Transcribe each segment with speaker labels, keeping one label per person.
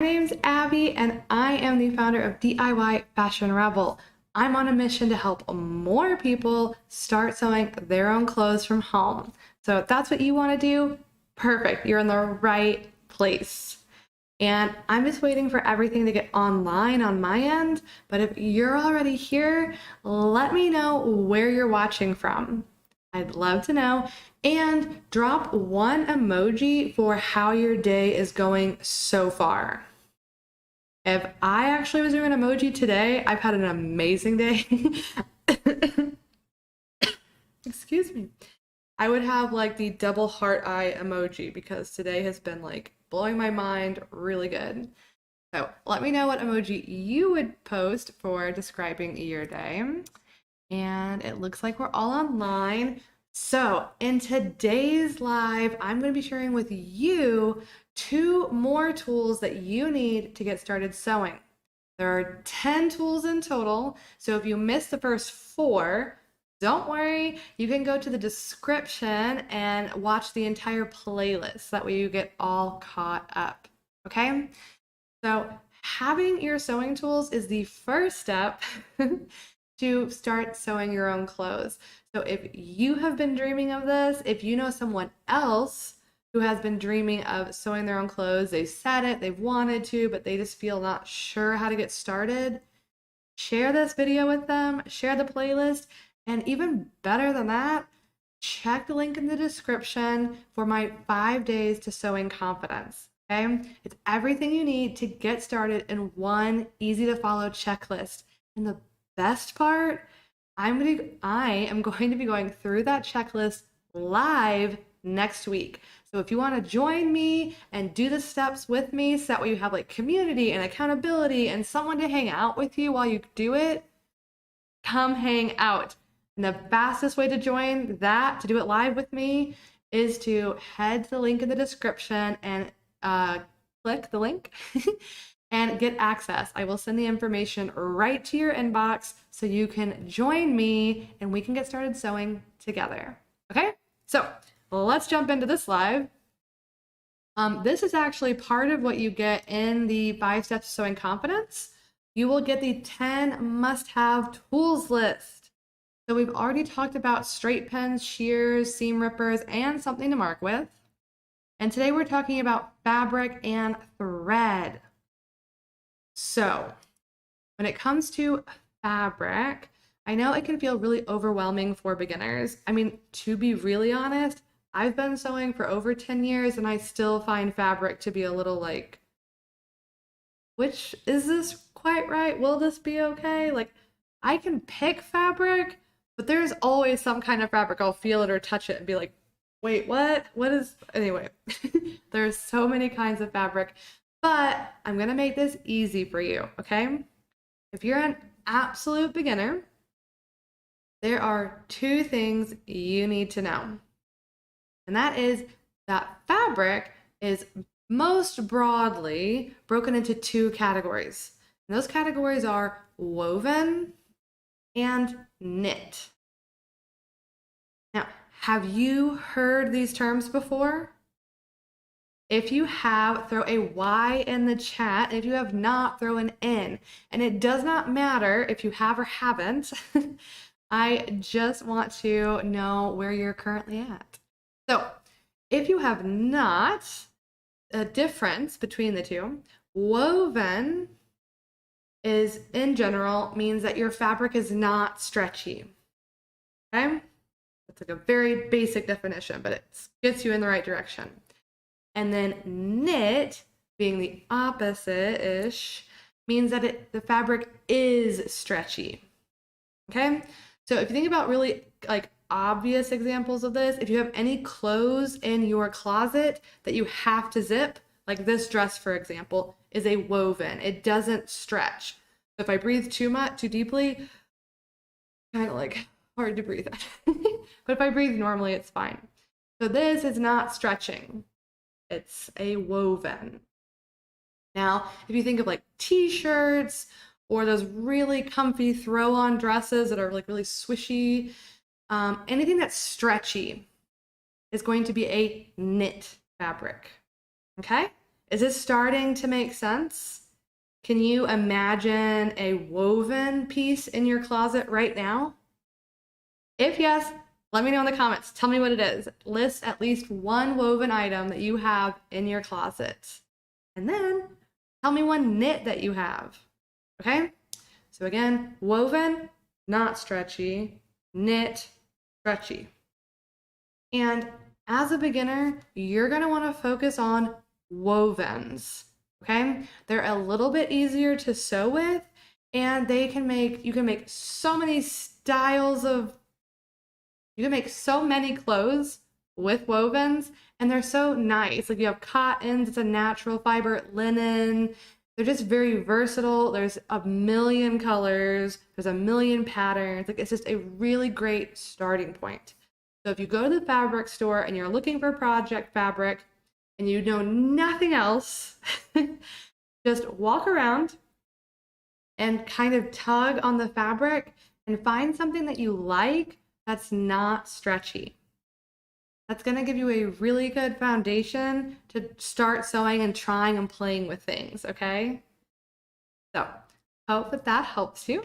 Speaker 1: My name's Abby, and I am the founder of DIY Fashion Rebel. I'm on a mission to help more people start sewing their own clothes from home. So if that's what you want to do, perfect. You're in the right place. And I'm just waiting for everything to get online on my end. But if you're already here, let me know where you're watching from. I'd love to know. And drop one emoji for how your day is going so far. If I actually was doing an emoji today, I've had an amazing day. Excuse me. I would have like the double heart eye emoji because today has been like blowing my mind really good. So let me know what emoji you would post for describing your day. And it looks like we're all online. So in today's live, I'm going to be sharing with you 2 more tools that you need to get started sewing. There are 10 tools in total. So if you missed the first 4, don't worry, you can go to the description and watch the entire playlist. That way you get all caught up. Okay? So having your sewing tools is the first step to start sewing your own clothes. So if you have been dreaming of this, if you know someone else who has been dreaming of sewing their own clothes, they've said it, they've wanted to, but they just feel not sure how to get started, share this video with them, share the playlist, and even better than that, check the link in the description for my 5 days to sewing confidence. Okay? It's everything you need to get started in one easy to follow checklist. And the best part, I am going to be going through that checklist live next week. So if you want to join me and do the steps with me, so that way you have like community and accountability and someone to hang out with you while you do it, come hang out. And the fastest way to join that, to do it live with me, is to head to the link in the description and click the link and get access. I will send the information right to your inbox so you can join me and we can get started sewing together. Okay, so let's jump into this live. This is actually part of what you get in the 5 steps to sewing confidence. You will get the 10 must-have tools list. So we've already talked about straight pins, shears, seam rippers, and something to mark with. And today we're talking about fabric and thread. So when it comes to fabric, I know it can feel really overwhelming for beginners. I mean, to be really honest, I've been sewing for over 10 years and I still find fabric to be a little like, which is this quite right? Will this be okay? Like, I can pick fabric, but there's always some kind of fabric. I'll feel it or touch it and be like, wait, what? What is, anyway, there's so many kinds of fabric, but I'm going to make this easy for you, okay? If you're an absolute beginner, there are 2 things you need to know. And that is that fabric is most broadly broken into 2 categories. And those categories are woven and knit. Now, have you heard these terms before? If you have, throw a Y in the chat. If you have not, throw an N. And it does not matter if you have or haven't. I just want to know where you're currently at. So if you have not, a difference between the 2, woven is in general means that your fabric is not stretchy. Okay? That's like a very basic definition, but it gets you in the right direction. And then knit, being the opposite-ish, means that the fabric is stretchy. Okay? So if you think about really like obvious examples of this, if you have any clothes in your closet that you have to zip, like this dress, for example, is a woven. It doesn't stretch. So if I breathe too deeply, kind of like hard to breathe. But if I breathe normally, it's fine. So this is not stretching. It's a woven. Now, if you think of like t-shirts or those really comfy throw-on dresses that are like really swishy, anything that's stretchy is going to be a knit fabric. Okay? Is this starting to make sense? Can you imagine a woven piece in your closet right now? If yes, let me know in the comments. Tell me what it is. List at least one woven item that you have in your closet. And then tell me one knit that you have. Okay? So again, woven, not stretchy. Knit, stretchy. And as a beginner, you're going to want to focus on wovens. Okay? They're a little bit easier to sew with, and you can make so many styles of, you can make so many clothes with wovens, and they're so nice. Like you have cottons, it's a natural fiber, linen. They're just very versatile. There's a million colors, there's a million patterns. Like it's just a really great starting point. So if you go to the fabric store and you're looking for project fabric and you know nothing else, just walk around and kind of tug on the fabric and find something that you like that's not stretchy. That's going to give you a really good foundation to start sewing and trying and playing with things, okay? So, hope that helps you.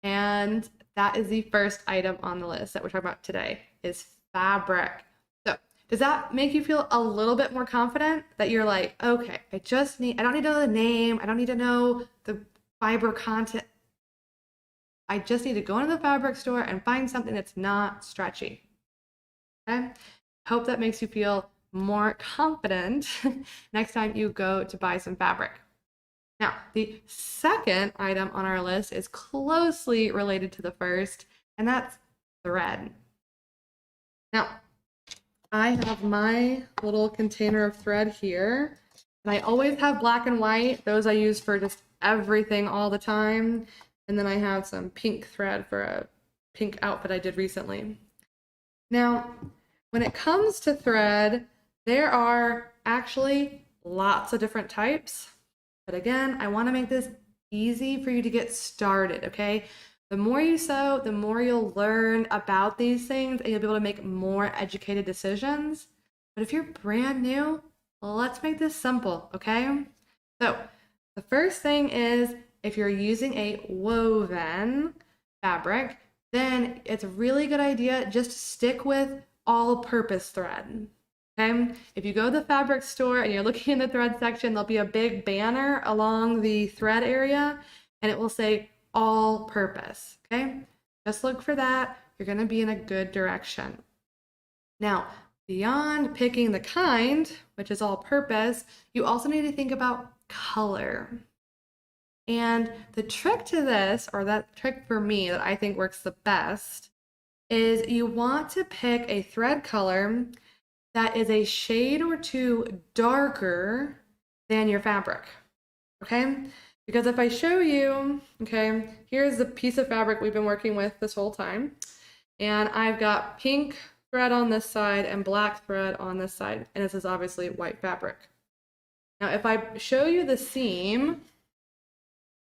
Speaker 1: And that is the first item on the list that we're talking about today is fabric. So, does that make you feel a little bit more confident that you're like, okay, I don't need to know the name, I don't need to know the fiber content. I just need to go into the fabric store and find something that's not stretchy. Okay? Hope that makes you feel more confident next time you go to buy some fabric. Now, the second item on our list is closely related to the first, and that's thread. Now, I have my little container of thread here, and I always have black and white. Those I use for just everything all the time. And then I have some pink thread for a pink outfit I did recently. Now, when it comes to thread, there are actually lots of different types. But again, I want to make this easy for you to get started, okay? The more you sew, the more you'll learn about these things and you'll be able to make more educated decisions. But if you're brand new, well, let's make this simple, okay? So the first thing is if you're using a woven fabric, then it's a really good idea just to stick with all-purpose thread. Okay? If you go to the fabric store and you're looking in the thread section, there'll be a big banner along the thread area and it will say all-purpose. Okay? Just look for that. You're going to be in a good direction. Now, beyond picking the kind, which is all-purpose, you also need to think about color. And the trick to this, or that trick for me that I think works the best, is you want to pick a thread color that is a shade or two darker than your fabric, okay? Because if I show you, okay, here's the piece of fabric we've been working with this whole time, and I've got pink thread on this side and black thread on this side, and this is obviously white fabric. Now, if I show you the seam,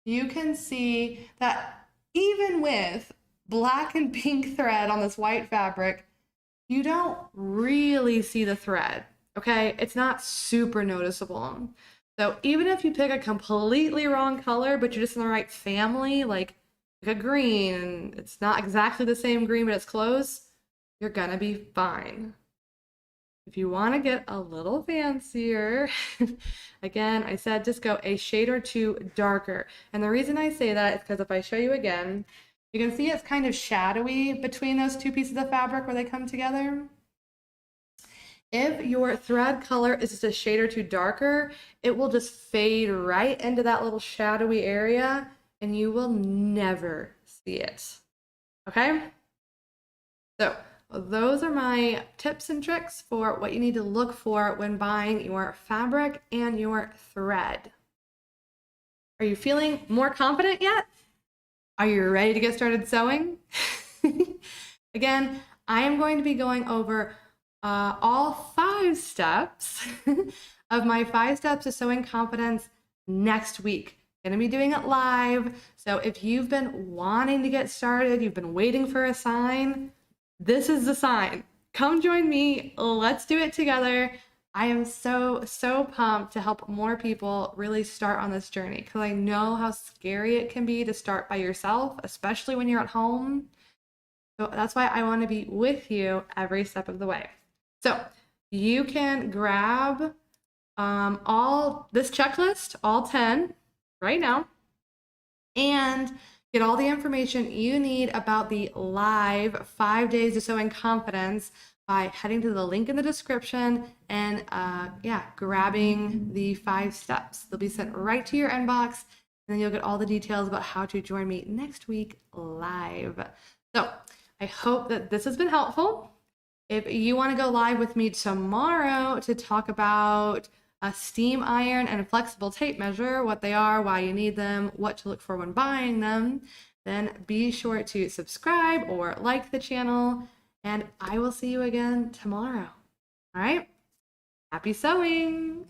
Speaker 1: you can see that even with black and pink thread on this white fabric, you don't really see the thread, okay? It's not super noticeable. So even if you pick a completely wrong color, but you're just in the right family, like a green, it's not exactly the same green, but it's close, you're gonna be fine. If you want to get a little fancier, again, I said just go a shade or two darker. And the reason I say that is because if I show you again, you can see it's kind of shadowy between those two pieces of fabric where they come together. If your thread color is just a shade or two darker, it will just fade right into that little shadowy area and you will never see it. Okay? So those are my tips and tricks for what you need to look for when buying your fabric and your thread. Are you feeling more confident yet? Are you ready to get started sewing? Again, I am going to be going over all 5 steps of my 5 steps to sewing confidence next week. I'm going to be doing it live. So if you've been wanting to get started, you've been waiting for a sign, this is the sign. Come join me. Let's do it together. I am so, so pumped to help more people really start on this journey because I know how scary it can be to start by yourself, especially when you're at home. So that's why I want to be with you every step of the way. So you can grab all this checklist, all 10, right now, and get all the information you need about the live 5 days of sewing confidence by heading to the link in the description and yeah, grabbing the 5 steps. They'll be sent right to your inbox, and then you'll get all the details about how to join me next week live. So I hope that this has been helpful. If you want to go live with me tomorrow to talk about a steam iron and a flexible tape measure, what they are, why you need them, what to look for when buying them, then be sure to subscribe or like the channel, and I will see you again tomorrow. All right? Happy sewing!